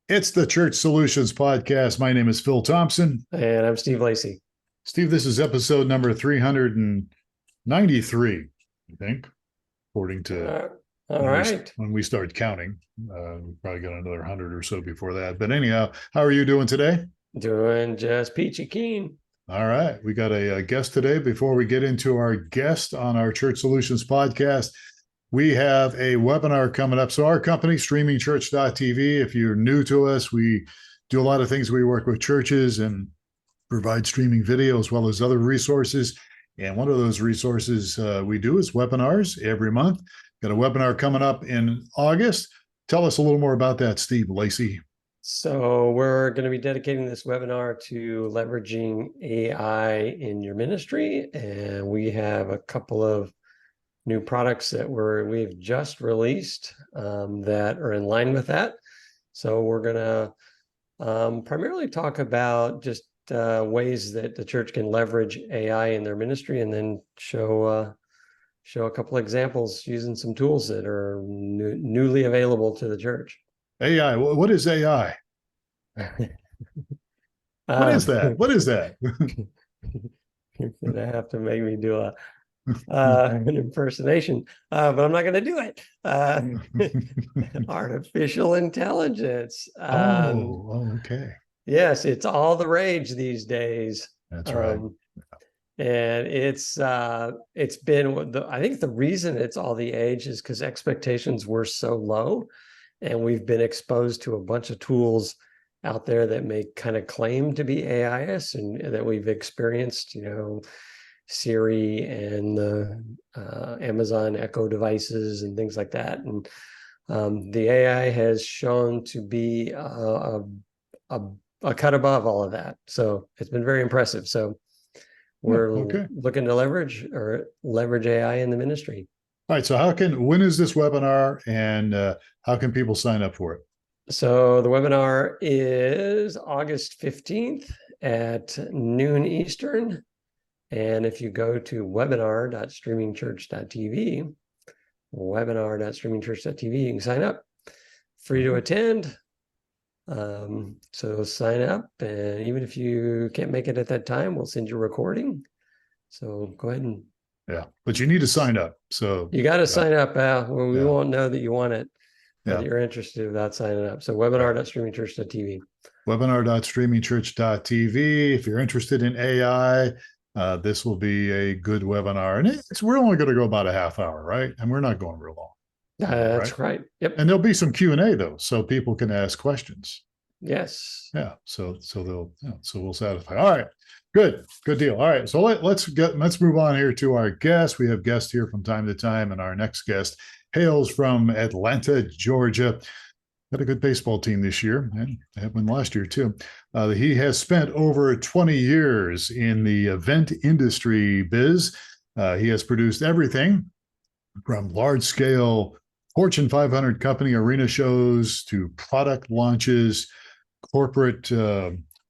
It's the Church Solutions Podcast. My name is Phil Thompson. And I'm Steve Lacy. Steve, this is episode number 393, I think, according to All right. when we start counting. We probably got another 100 or so before that. But anyhow, how are you doing today? Doing just peachy keen. All right. We got a guest today. Before we get into our guest on our Church Solutions Podcast, we have a webinar coming up. So our company, streamingchurch.tv, if you're new to us, we do a lot of things. We work with churches and provide streaming video as well as other resources. And one of those resources we do is webinars every month. Got a webinar coming up in August. Tell us a little more about that, Steve Lacy. So we're going to be dedicating this webinar to leveraging AI in your ministry. And we have a couple of new products that we've just released that are in line with that. So we're going to primarily talk about just ways that the church can leverage AI in their ministry, and then show a couple examples using some tools that are newly available to the church. AI. What is AI? What is that? What is that? You're gonna have to make me do an impersonation, but I'm not going to do it. Artificial intelligence. Okay. Yes, it's all the rage these days. That's right. And it's been I think the reason it's all the age is because expectations were so low, and we've been exposed to a bunch of tools out there that may kind of claim to be AIs, and that we've experienced, Siri and the Amazon Echo devices and things like that. And the AI has shown to be a cut above all of that. So it's been very impressive. So we're looking to leverage AI in the ministry. All right. So when is this webinar, and how can people sign up for it? So the webinar is August 15th at noon Eastern. And if you go to webinar.streamingchurch.tv, you can sign up. Free to attend. So sign up, and even if you can't make it at that time, we'll send you a recording. So go ahead and but you need to sign up. So you got to sign up. We won't know that you want it, that you're interested without signing up. So webinar.streamingchurch.tv. Webinar.streamingchurch.tv. If you're interested in AI, this will be a good webinar, and we're only going to go about a half hour, right? And we're not going real long. That's right. Yep. And there'll be some Q&A though, so people can ask questions. Yes. Yeah. So we'll satisfy. All right. Good deal. All right. So let's move on here to our guest. We have guests here from time to time, and our next guest hails from Atlanta, Georgia. Had a good baseball team this year, and had one last year too. He has spent over 20 years in the event industry biz. He has produced everything from large-scale Fortune 500 company arena shows to product launches, corporate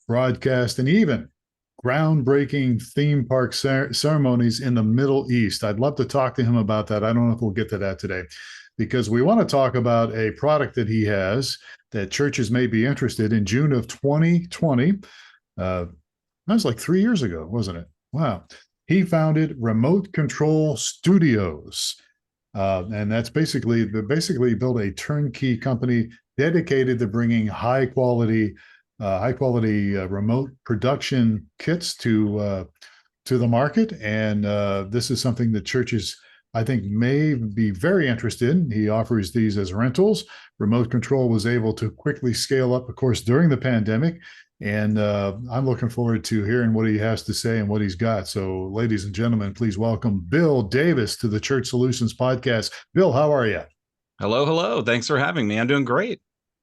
broadcast, and even groundbreaking theme park ceremonies in the Middle East. I'd love to talk to him about that. I don't know if we'll get to that today, because we want to talk about a product that he has that churches may be interested in. June of 2020, that was like 3 years ago, wasn't it? Wow. He founded Remote Control Studios. And that's basically built a turnkey company dedicated to bringing high quality remote production kits to the market. And this is something that churches, I think, may be very interested in. He offers these as rentals. Remote Control was able to quickly scale up, of course, during the pandemic. And I'm looking forward to hearing what he has to say and what he's got. So, ladies and gentlemen, please welcome Bill Davis to the Church Solutions Podcast. Bill, how are you? Hello. Thanks for having me. I'm doing great.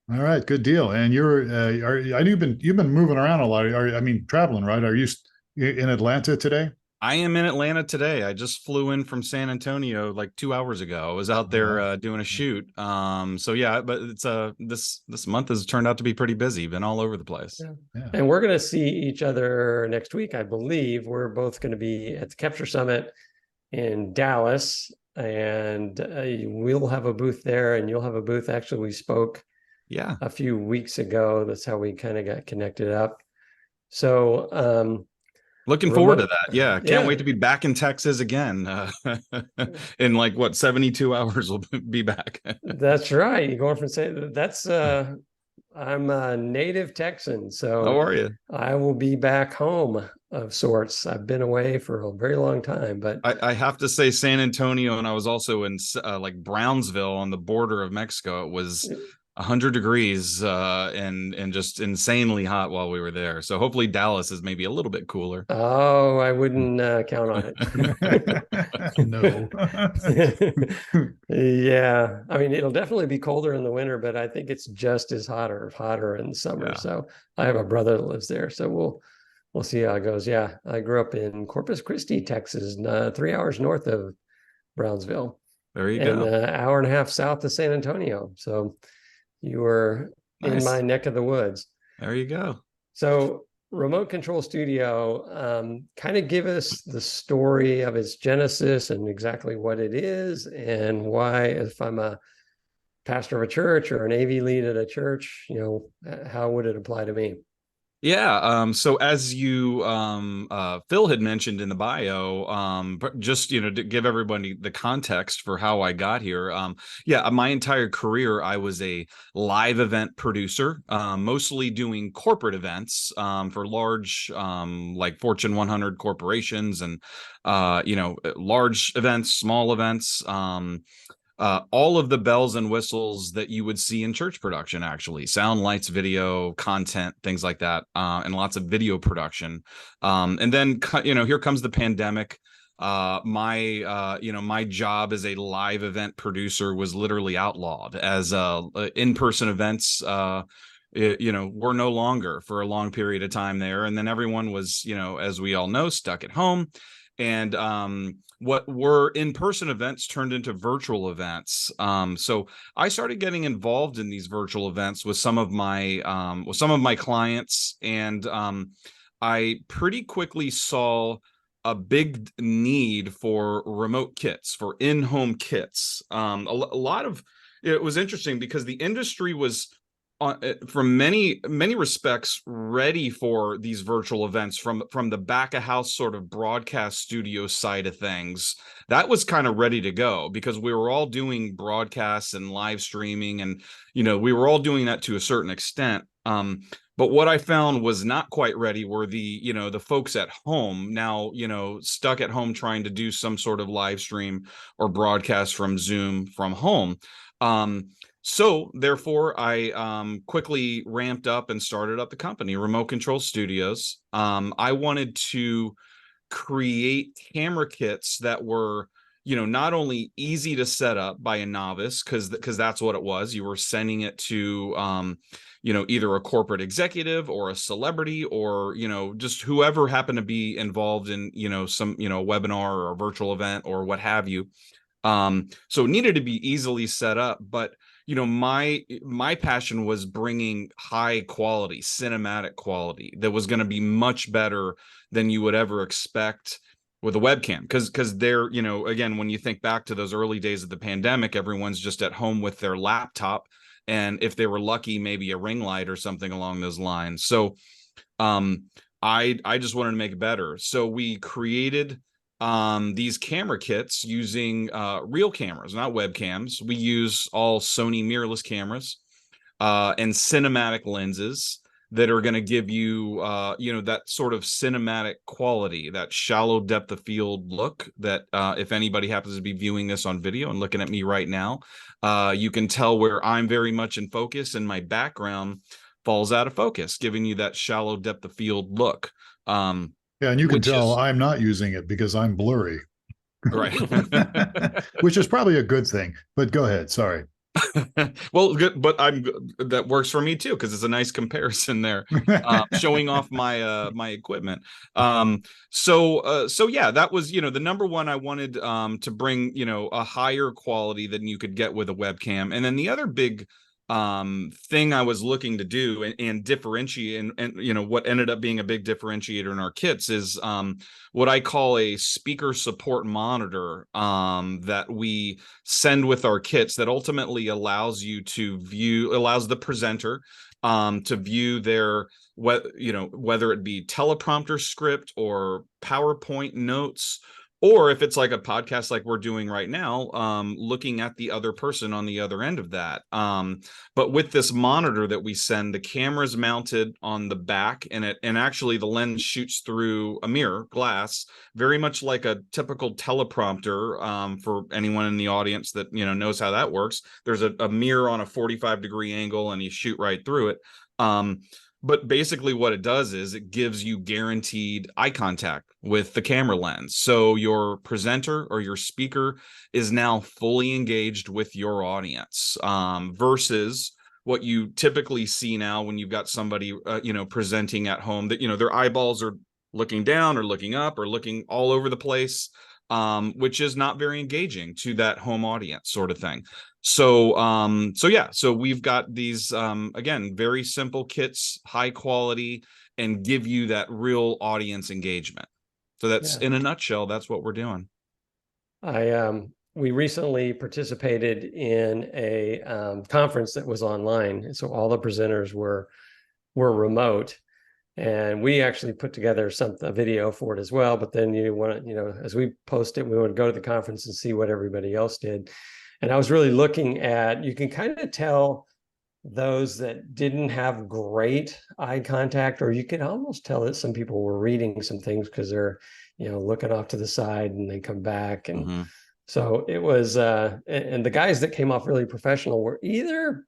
All right, good deal. And you've been moving around a lot. Traveling, right? Are you in Atlanta today? I am in Atlanta today. I just flew in from San Antonio like 2 hours ago. I was out there doing a shoot. So yeah, but it's this month has turned out to be pretty busy. Been all over the place. Yeah. And we're going to see each other next week, I believe. We're both going to be at the Capture Summit in Dallas, and we'll have a booth there, and you'll have a booth. Actually, we spoke Yeah. a few weeks ago. That's how we kind of got connected up. So Looking forward to remote, that. Yeah. Can't wait to be back in Texas again. In like what, 72 hours we'll be back. That's right. You're going from saying that's I'm a native Texan, How so are you? I will be back home of sorts. I've been away for a very long time, but I have to say San Antonio, and I was also in like Brownsville on the border of Mexico. It was 100 degrees and just insanely hot while we were there. So hopefully Dallas is maybe a little bit cooler. oh, I wouldn't count on it. No. Yeah, I mean it'll definitely be colder in the winter, but I think it's just as hotter in the summer. Yeah. So I have a brother that lives there, so we'll see how it goes. Yeah, I grew up in Corpus Christi, Texas, 3 hours north of Brownsville, There you and go. an hour and a half south of San Antonio. So you were in Nice. my neck of the woods. There you go. So Remote Control Studio, kind of give us the story of its genesis and exactly what it is and why, if I'm a pastor of a church or an AV lead at a church, how would it apply to me? Yeah. So as you Phil had mentioned in the bio, but just to give everybody the context for how I got here. Yeah, my entire career I was a live event producer, mostly doing corporate events for large like Fortune 100 corporations and large events, small events. All of the bells and whistles that you would see in church production, actually sound, lights, video, content, things like that, and lots of video production. And then, here comes the pandemic. My job as a live event producer was literally outlawed, as in-person events were no longer for a long period of time there. And then everyone was, as we all know, stuck at home. And what were in-person events turned into virtual events. So I started getting involved in these virtual events with some of my clients, and I pretty quickly saw a big need for remote kits, for in-home kits. A lot of it was interesting because the industry was from many respects ready for these virtual events from the back of house sort of broadcast studio side of things. That was kind of ready to go because we were all doing broadcasts and live streaming, and we were all doing that to a certain extent. But what I found was not quite ready were the folks at home now, stuck at home trying to do some sort of live stream or broadcast from Zoom from home. So therefore, I quickly ramped up and started up the company, Remote Control Studios. I wanted to create camera kits that were, not only easy to set up by a novice, because that's what it was. You were sending it to, either a corporate executive or a celebrity or, just whoever happened to be involved in, some, webinar or a virtual event or what have you. So it needed to be easily set up, but my passion was bringing high quality cinematic quality that was going to be much better than you would ever expect with a webcam, because they're, again, when you think back to those early days of the pandemic, everyone's just at home with their laptop, and if they were lucky, maybe a ring light or something along those lines. So I just wanted to make it better, so we created these camera kits using real cameras, not webcams. We use all Sony mirrorless cameras and cinematic lenses that are going to give you, that sort of cinematic quality, that shallow depth of field look that if anybody happens to be viewing this on video and looking at me right now, you can tell where I'm very much in focus and my background falls out of focus, giving you that shallow depth of field look. Yeah, and you can tell I'm not using it because I'm blurry. Right. Which is probably a good thing, but go ahead. Sorry. Well, good, but that works for me too, because it's a nice comparison there, showing off my equipment. So yeah, that was the number one. I wanted to bring a higher quality than you could get with a webcam, and then the other big thing I was looking to do and differentiate, and you know, what ended up being a big differentiator in our kits is what I call a speaker support monitor that we send with our kits, that ultimately allows the presenter to view their, whether it be teleprompter script or PowerPoint notes, or if it's like a podcast like we're doing right now, looking at the other person on the other end of that. But with this monitor that we send, the camera's mounted on the back, and actually the lens shoots through a mirror glass, very much like a typical teleprompter. For anyone in the audience that knows how that works, there's a mirror on a 45-degree angle, and you shoot right through it. But basically what it does is it gives you guaranteed eye contact with the camera lens. So your presenter or your speaker is now fully engaged with your audience, versus what you typically see now when you've got somebody, presenting at home, that, their eyeballs are looking down or looking up or looking all over the place, which is not very engaging to that home audience sort of thing. So we've got these, again, very simple kits, high quality, and give you that real audience engagement. So that's, in a nutshell, that's what we're doing. We recently participated in a conference that was online, so all the presenters were remote, and we actually put together a video for it as well. But then as we post it, we want to go to the conference and see what everybody else did. And I was really looking at, you can kind of tell those that didn't have great eye contact, or you could almost tell that some people were reading some things because they're, looking off to the side and they come back. And so it was, and the guys that came off really professional were either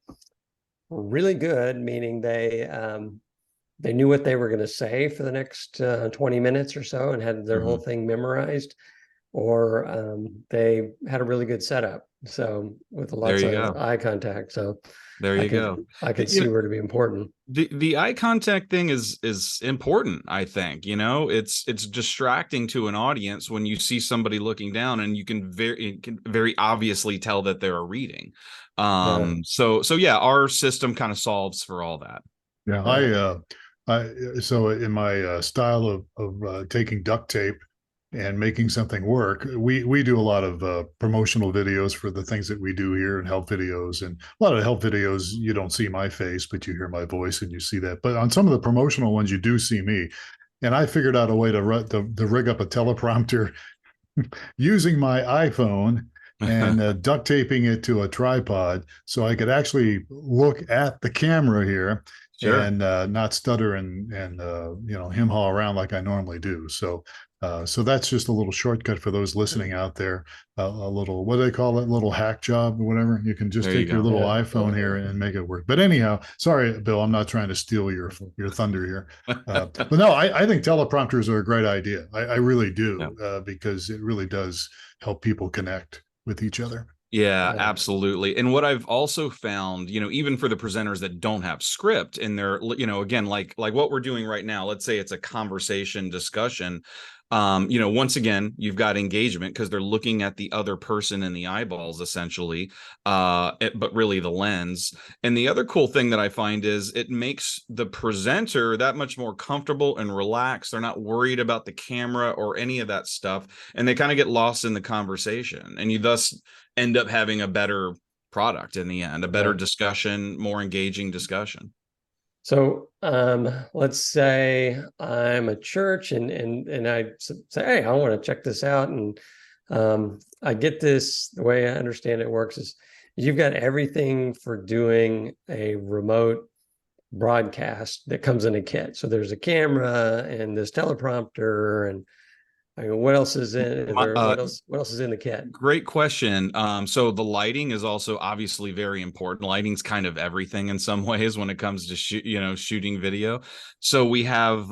really good, meaning they knew what they were going to say for the next 20 minutes or so and had their whole thing memorized, or they had a really good setup. So with lots of eye contact. So there you go. I could see where to be important. The eye contact thing is important, I think. It's distracting to an audience when you see somebody looking down, and you can very obviously tell that they're reading. So yeah, our system kind of solves for all that. Yeah, so in my style of taking duct tape and making something work, we do a lot of promotional videos for the things that we do here, and help videos. And a lot of help videos, you don't see my face, but you hear my voice and you see that. But on some of the promotional ones, you do see me. And I figured out a way to rig up a teleprompter using my iPhone and duct taping it to a tripod, so I could actually look at the camera here. Sure. And not stutter and hem-haw around like I normally do. So that's just a little shortcut for those listening out there. A little, what do they call it? Little hack job or whatever. You can just take your little iPhone here and make it work. But anyhow, sorry, Bill, I'm not trying to steal your thunder here. But no, I think teleprompters are a great idea. I really do, because it really does help people connect with each other. Yeah, absolutely. And what I've also found, even for the presenters that don't have script, and they're, again, like what we're doing right now, let's say it's a conversation discussion. Once again, you've got engagement because they're looking at the other person in the eyeballs, essentially, but really the lens. And the other cool thing that I find is it makes the presenter that much more comfortable and relaxed. They're not worried about the camera or any of that stuff, and they kind of get lost in the conversation. And you thus end up having a better product in the end, a better discussion, more engaging discussion. So let's say I'm a church and I say, hey, I want to check this out. And I get this, the way I understand it works is you've got everything for doing a remote broadcast that comes in a kit. So there's a camera and this teleprompter, and what else is in there? What else is in the kit? Great question. So the lighting is also obviously very important. Lighting's kind of everything in some ways when it comes to shooting video. So we have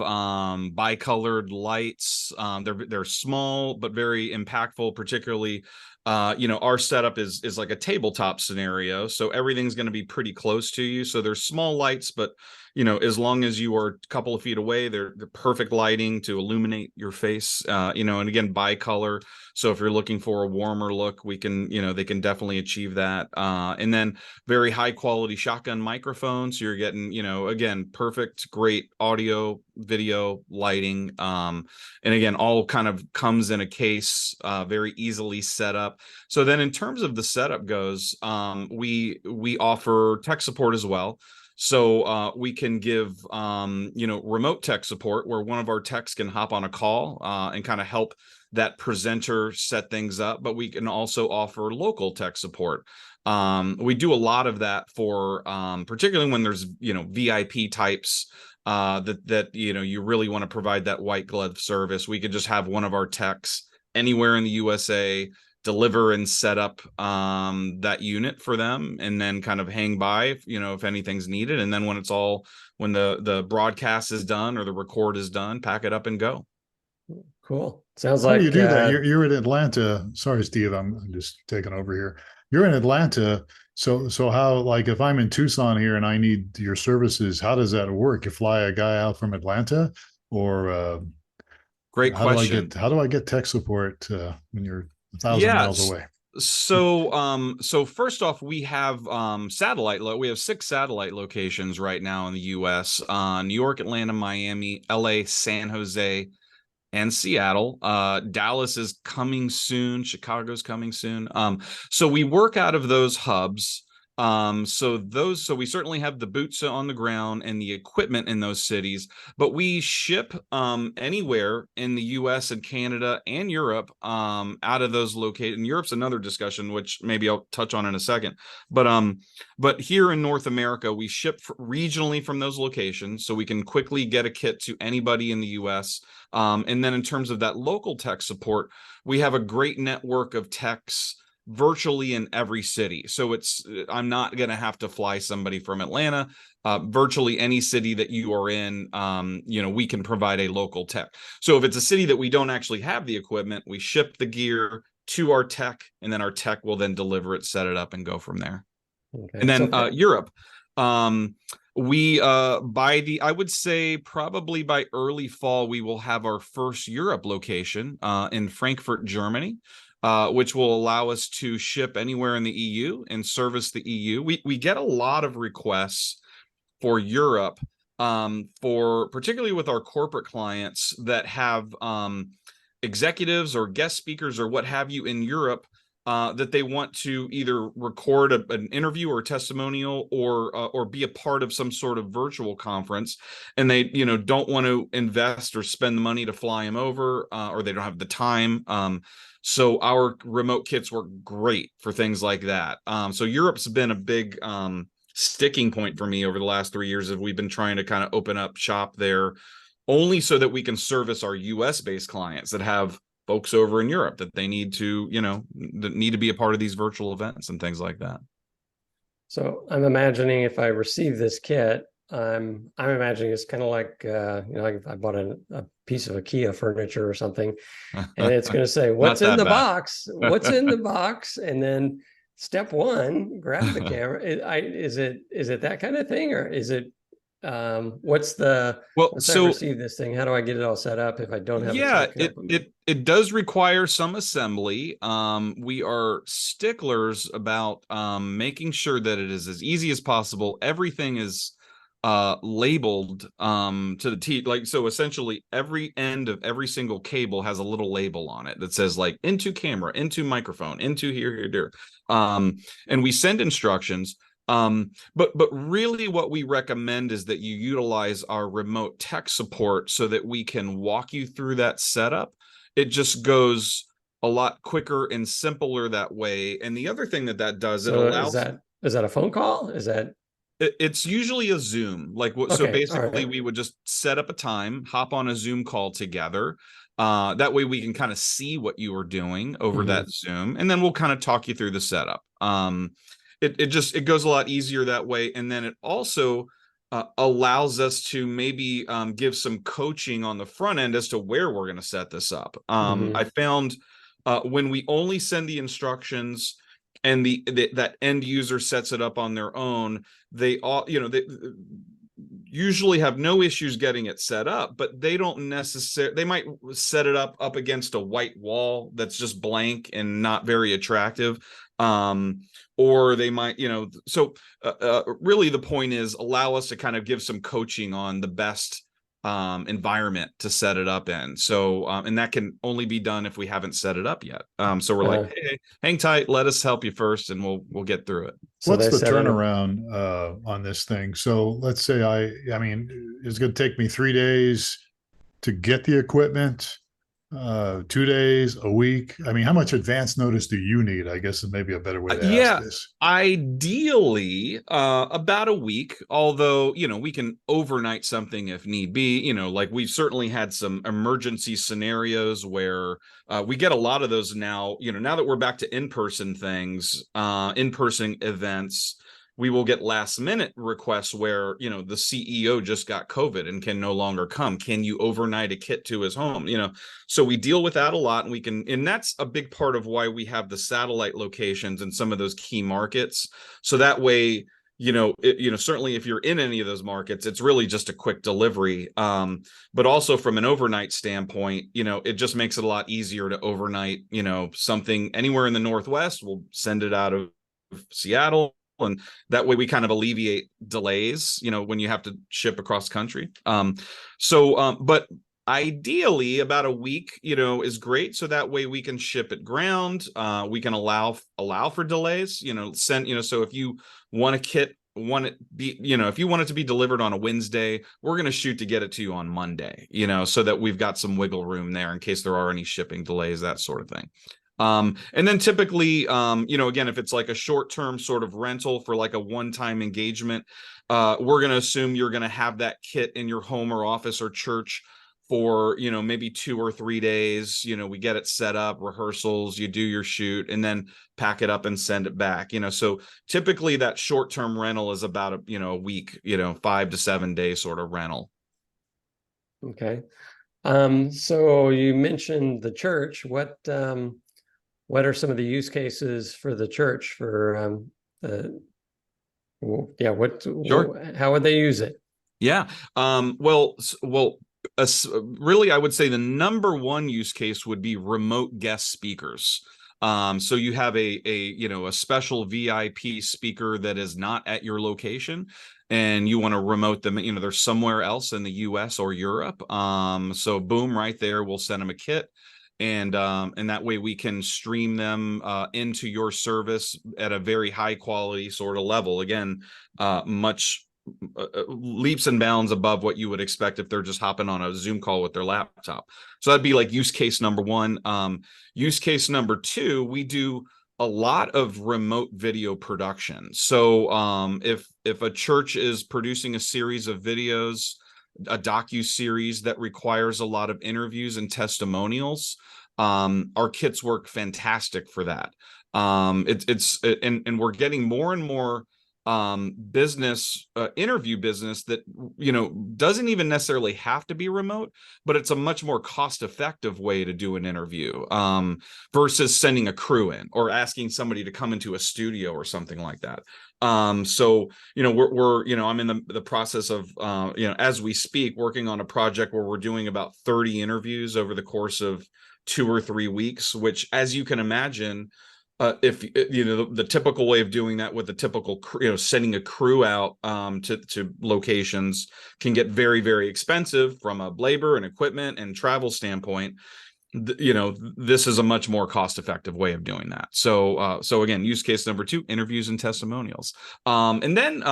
bicolored lights. They're small but very impactful, particularly Our setup is like a tabletop scenario, so everything's going to be pretty close to you. So there's small lights, but as long as you are a couple of feet away, they're perfect lighting to illuminate your face. And again, bicolor. So if you're looking for a warmer look, we can, they can definitely achieve that. And then very high quality shotgun microphones. So you're getting, again, perfect, great audio, video, lighting. And again, all kind of comes in a case, very easily set up. So then in terms of the setup goes, we offer tech support as well. So we can give, remote tech support where one of our techs can hop on a call and kind of help that presenter set things up. But we can also offer local tech support. We do a lot of that for particularly when there's, VIP types that you really want to provide that white glove service. We could just have one of our techs anywhere in the USA deliver and set up that unit for them, and then kind of hang by if anything's needed. And then when the broadcast is done or the record is done, pack it up and go. Cool. Sounds How like do you do that? You're in Atlanta. Sorry, Steve, I'm just taking over here. You're in Atlanta. So how, like, if I'm in Tucson here and I need your services, how does that work? You fly a guy out from Atlanta, or great question. How do I get tech support when you're 1,000 miles away? So first off, we have we have 6 satellite locations right now in the US: New York, Atlanta, Miami, LA, San Jose, and Seattle. Dallas is coming soon. Chicago's coming soon. So we work out of those hubs. So we certainly have the boots on the ground and the equipment in those cities, but we ship anywhere in the US and Canada and Europe out of those locations. Europe's another discussion, which maybe I'll touch on in a second. But here in North America, we ship regionally from those locations, so we can quickly get a kit to anybody in the US. And then in terms of that local tech support, we have a great network of techs virtually in every city. So I'm not going to have to fly somebody from Atlanta. Virtually any city that you are in, we can provide a local tech. So if it's a city that we don't actually have the equipment, we ship the gear to our tech, and then our tech will then deliver it, set it up, and go from there. Okay. And then Europe, I would say probably by early fall, we will have our first Europe location in Frankfurt, Germany. Which will allow us to ship anywhere in the EU and service the EU. We get a lot of requests for Europe, for particularly with our corporate clients that have executives or guest speakers or what have you in Europe, that they want to either record an interview or a testimonial or be a part of some sort of virtual conference, and they don't want to invest or spend the money to fly them over, or they don't have the time. So our remote kits work great for things like that. So Europe's been a big sticking point for me over the last 3 years, as we've been trying to kind of open up shop there, only so that we can service our US based clients that have folks over in Europe that they need to, that need to be a part of these virtual events and things like that. So I'm imagining if I receive this kit, I'm imagining it's kind of like, like if I bought a piece of IKEA furniture or something, and it's going to say, what's in the box? What's in the box? And then step 1, grab the camera. Is it that kind of thing, or is it, once I receive this thing, how do I get it all set up if I don't have it does require some assembly. We are sticklers about making sure that it is as easy as possible. Everything is labeled to the T. Like, so essentially every end of every single cable has a little label on it that says, like, into camera, into microphone, into here. And we send instructions. But really what we recommend is that you utilize our remote tech support so that we can walk you through that setup. It just goes a lot quicker and simpler that way. And the other thing that does, it allows... Is that a phone call? It's usually a Zoom. So basically we would just set up a time, hop on a Zoom call together. That way we can kind of see what you are doing over that Zoom, and then we'll kind of talk you through the setup. It goes a lot easier that way. And then it also allows us to maybe give some coaching on the front end as to where we're going to set this up. I found when we only send the instructions and that end user sets it up on their own, they all, they usually have no issues getting it set up, but they don't necessarily, they might set it up against a white wall that's just blank and not very attractive. Or they might, so really the point is allow us to kind of give some coaching on the best environment to set it up in. So and that can only be done if we haven't set it up yet. So we're like, hey, hang tight, let us help you first, and we'll get through it. So what's the turnaround on this thing? So let's say I mean, it's going to take me 3 days to get the equipment, 2 days, a week. I mean, how much advance notice do you need? I guess is maybe a better way to ask this. Ideally, about a week, although, we can overnight something if need be. Like we've certainly had some emergency scenarios where we get a lot of those now, now that we're back to in-person things, in-person events. We will get last minute requests where, the CEO just got COVID and can no longer come. Can you overnight a kit to his home? So we deal with that a lot, and that's a big part of why we have the satellite locations in some of those key markets. So that way, certainly if you're in any of those markets, it's really just a quick delivery. But also from an overnight standpoint, it just makes it a lot easier to overnight, something anywhere in the Northwest. We'll send it out of Seattle. And that way we kind of alleviate delays, when you have to ship across country. But ideally about a week, is great. So that way we can ship it ground. We can allow for delays, so if you want a kit, if you want it to be delivered on a Wednesday, we're going to shoot to get it to you on Monday, so that we've got some wiggle room there in case there are any shipping delays, that sort of thing. And then typically, again, if it's like a short-term sort of rental for like a one-time engagement, we're going to assume you're going to have that kit in your home or office or church for, maybe 2 or 3 days. We get it set up, rehearsals, you do your shoot, and then pack it up and send it back. So typically that short-term rental is about a week, 5 to 7 day sort of rental. Okay. So you mentioned the church. What are some of the use cases for the church for Sure. How would they use it? Yeah. Really, I would say the number one use case would be remote guest speakers. So you have a special VIP speaker that is not at your location, and you want to remote them, they're somewhere else in the US or Europe. So boom, right there, we'll send them a kit. And that way we can stream them into your service at a very high quality sort of level. Again, much leaps and bounds above what you would expect if they're just hopping on a Zoom call with their laptop. So that'd be like use case number one. Use case number two, we do a lot of remote video production. So if a church is producing a series of videos, a docu-series that requires a lot of interviews and testimonials, our kits work fantastic for that. And we're getting more and more business interview business that doesn't even necessarily have to be remote, but it's a much more cost-effective way to do an interview versus sending a crew in or asking somebody to come into a studio or something like that. So we're I'm in the process of as we speak, working on a project where we're doing about 30 interviews over the course of 2 or 3 weeks, which, as you can imagine, if the typical way of doing that with the typical sending a crew out to locations can get very, very expensive from a labor and equipment and travel standpoint. This is a much more cost-effective way of doing that. So again, use case number two, interviews and testimonials. And then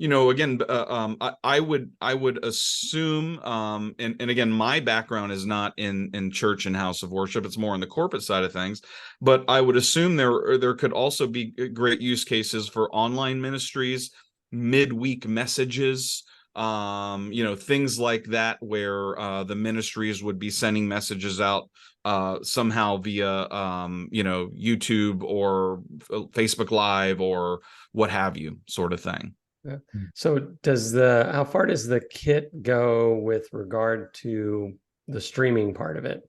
again, I would assume, and again, my background is not in church and house of worship, it's more on the corporate side of things, but I would assume there could also be great use cases for online ministries, midweek messages, things like that, where the ministries would be sending messages out somehow via YouTube or Facebook Live or what have you, sort of thing. Yeah. So how far does the kit go with regard to the streaming part of it?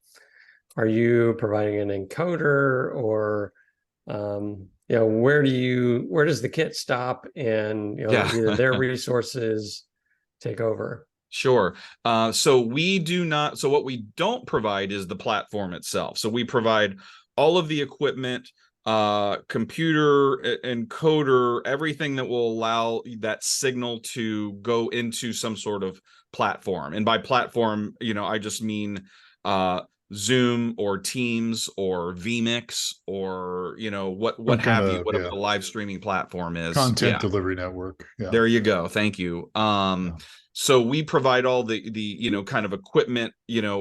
are you providing an encoder, or where does the kit stop, and Yeah. either their resources take over? Sure. So we do not, so what we don't provide is the platform itself. So we provide all of the equipment, computer, encoder, everything that will allow that signal to go into some sort of platform. And by platform, I just mean Zoom or Teams or vMix or, what Some kind have you, of, whatever yeah, the live streaming platform is. content Yeah. delivery network. Yeah. There you go. Thank you. So we provide all the kind of equipment,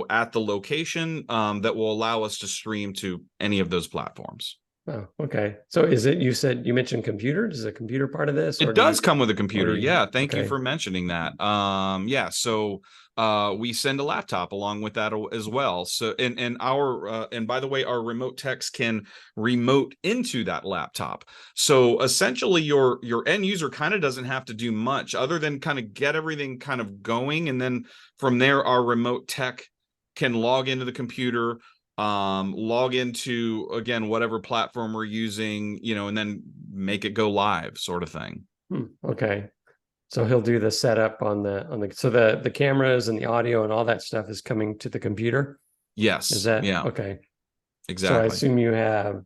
at the location, that will allow us to stream to any of those platforms. Oh, okay. So you mentioned computer? Is a computer part of this, or It does come with a computer. or Yeah. Thank you okay. for mentioning that. Yeah. So we send a laptop along with that as well. So and by the way, our remote techs can remote into that laptop. So essentially your end user kind of doesn't have to do much other than kind of get everything kind of going. And then from there, our remote tech can log into the computer, log into, again, whatever platform we're using, and then make it go live, sort of thing. Okay. So he'll do the setup on the so the cameras and the audio and all that stuff is coming to the computer. Yes. Is that yeah, okay? exactly. So I assume you have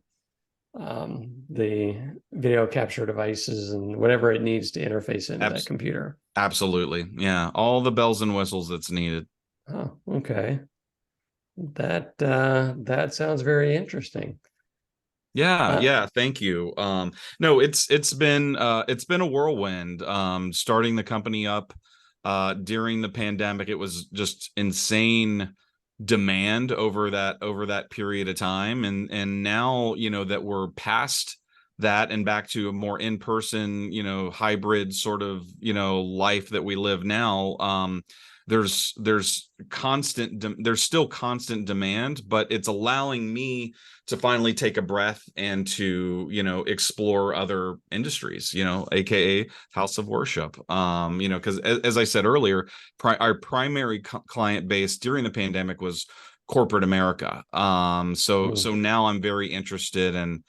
the video capture devices and whatever it needs to interface into that computer. Absolutely. Yeah. All the bells and whistles that's needed. Oh, okay. That sounds very interesting. Yeah, thank you. No, it's been a whirlwind. Starting the company up during the pandemic, it was just insane demand over that period of time, and now that we're past that and back to a more in-person, hybrid sort of, life that we live now. There's still constant demand, but it's allowing me to finally take a breath and to, explore other industries, AKA house of worship. Because as I said earlier, our primary client base during the pandemic was corporate America. So now I'm very interested in,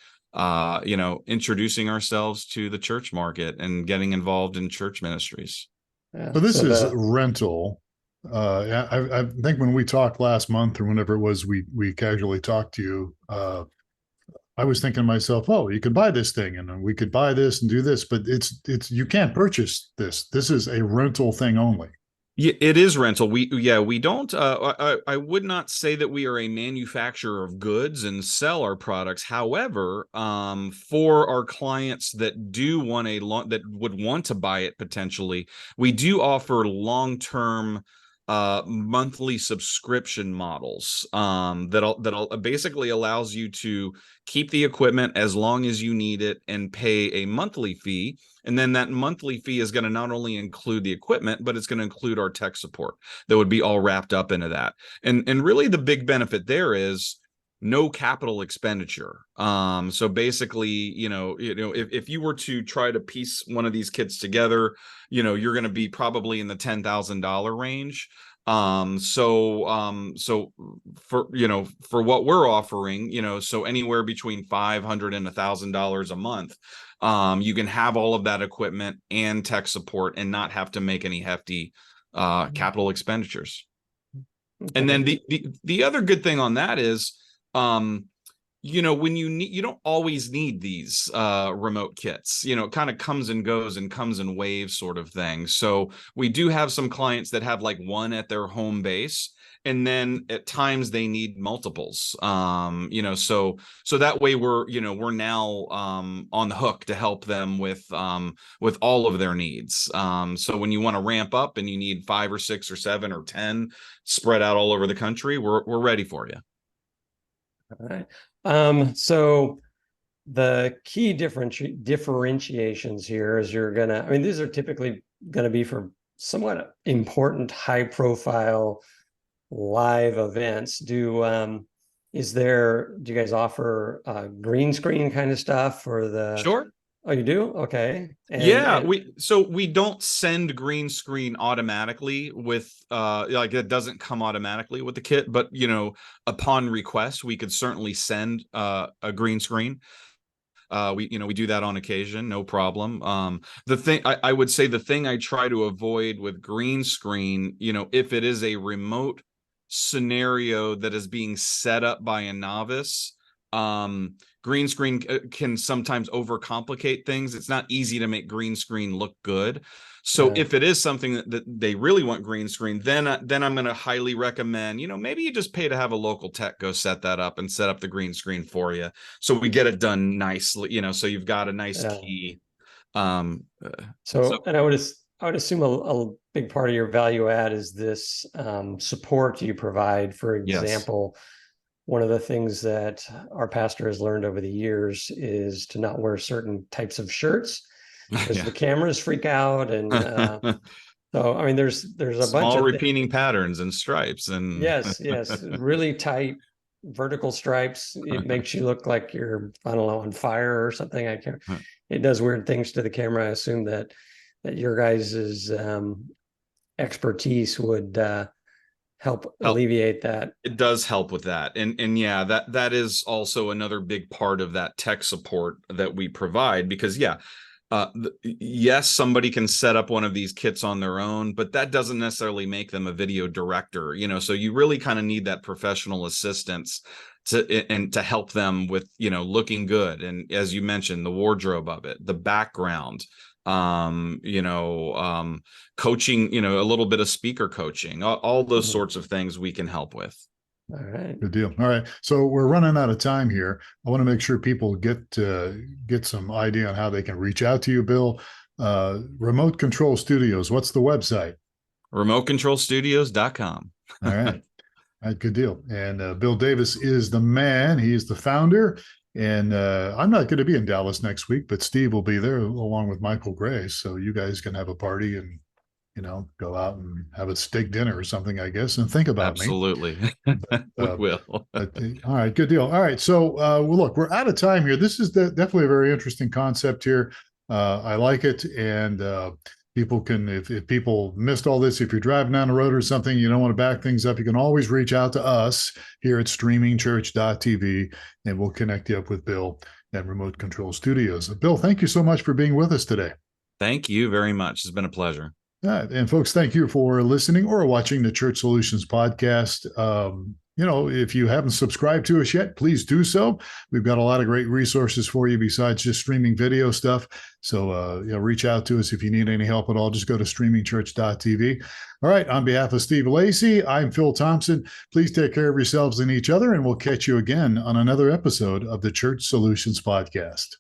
introducing ourselves to the church market and getting involved in church ministries. Yeah. So this is rental. I think when we talked last month or whenever it was, we casually talked to you. I was thinking to myself, oh, you could buy this thing and we could buy this and do this, but it's you can't purchase this. This is a rental thing only. Yeah, it is rental. We don't, I would not say that we are a manufacturer of goods and sell our products. However, for our clients that do want that would want to buy it potentially, we do offer long-term monthly subscription models that'll basically allows you to keep the equipment as long as you need it and pay a monthly fee. And then that monthly fee is going to not only include the equipment, but it's going to include our tech support that would be all wrapped up into that. And really the big benefit there is no capital expenditure. So basically, if you were to try to piece one of these kits together, you're going to be probably in the $10,000 range. So for what we're offering, so anywhere between $500 and $1,000 a month, you can have all of that equipment and tech support and not have to make any hefty capital expenditures. And then the other good thing on that is, when you don't always need these remote kits. It kind of comes and goes and comes in waves sort of thing. So we do have some clients that have like one at their home base, and then at times they need multiples. So that way we're now on the hook to help them with all of their needs. So when you want to ramp up and you need 5 or 6 or 7 or 10 spread out all over the country, we're ready for you. All right. So the key differentiations here is these are typically gonna be for somewhat important, high profile live events. Do you guys offer green screen kind of stuff for the Sure. Oh, you do? Okay. Yeah, And we don't send green screen automatically with like it doesn't come automatically with the kit, but upon request we could certainly send a green screen. We do that on occasion, no problem. The thing I would say, the thing I try to avoid with green screen, if it is a remote scenario that is being set up by a novice, green screen can sometimes overcomplicate things. It's not easy to make green screen look good. So if it is something that they really want green screen, then I'm going to highly recommend, maybe you just pay to have a local tech go set that up and set up the green screen for you. So we get it done nicely, so you've got a nice key. So, and I would assume a big part of your value add is this support you provide. For example, one of the things that our pastor has learned over the years is to not wear certain types of shirts because the cameras freak out. And so, I mean, there's a small bunch of repeating patterns and stripes and yes, really tight vertical stripes. It makes you look like you're, I don't know, on fire or something. It does weird things to the camera. I assume that your guys's expertise would help alleviate that. It does help with that. And yeah, that is also another big part of that tech support that we provide, because yes, somebody can set up one of these kits on their own, but that doesn't necessarily make them a video director, so you really kind of need that professional assistance to help them with, looking good. And as you mentioned, the wardrobe of it, the background, coaching, a little bit of speaker coaching, all those sorts of things we can help with. All right. Good deal. All right. So we're running out of time here. I want to make sure people get some idea on how they can reach out to you, Bill. Remote Control Studios. What's the website? RemoteControlStudios.com. All right. All right. Good deal. And Bill Davis is the man. He is the founder. And I'm not going to be in Dallas next week, but Steve will be there along with Michael Gray. So you guys can have a party and, go out and have a steak dinner or something, I guess, and think about me. Absolutely. We will. All right. Good deal. All right. So, well, look, we're out of time here. This is definitely a very interesting concept here. I like it. And people can, if people missed all this, if you're driving down the road or something, you don't want to back things up, you can always reach out to us here at streamingchurch.tv, and we'll connect you up with Bill at Remote Control Studios. Bill, thank you so much for being with us today. Thank you very much. It's been a pleasure. All right. And folks, thank you for listening or watching the Church Solutions podcast. If you haven't subscribed to us yet, please do so. We've got a lot of great resources for you besides just streaming video stuff. So, reach out to us if you need any help at all. Just go to streamingchurch.tv. All right. On behalf of Steve Lacy, I'm Phil Thompson. Please take care of yourselves and each other, and we'll catch you again on another episode of the Church Solutions podcast.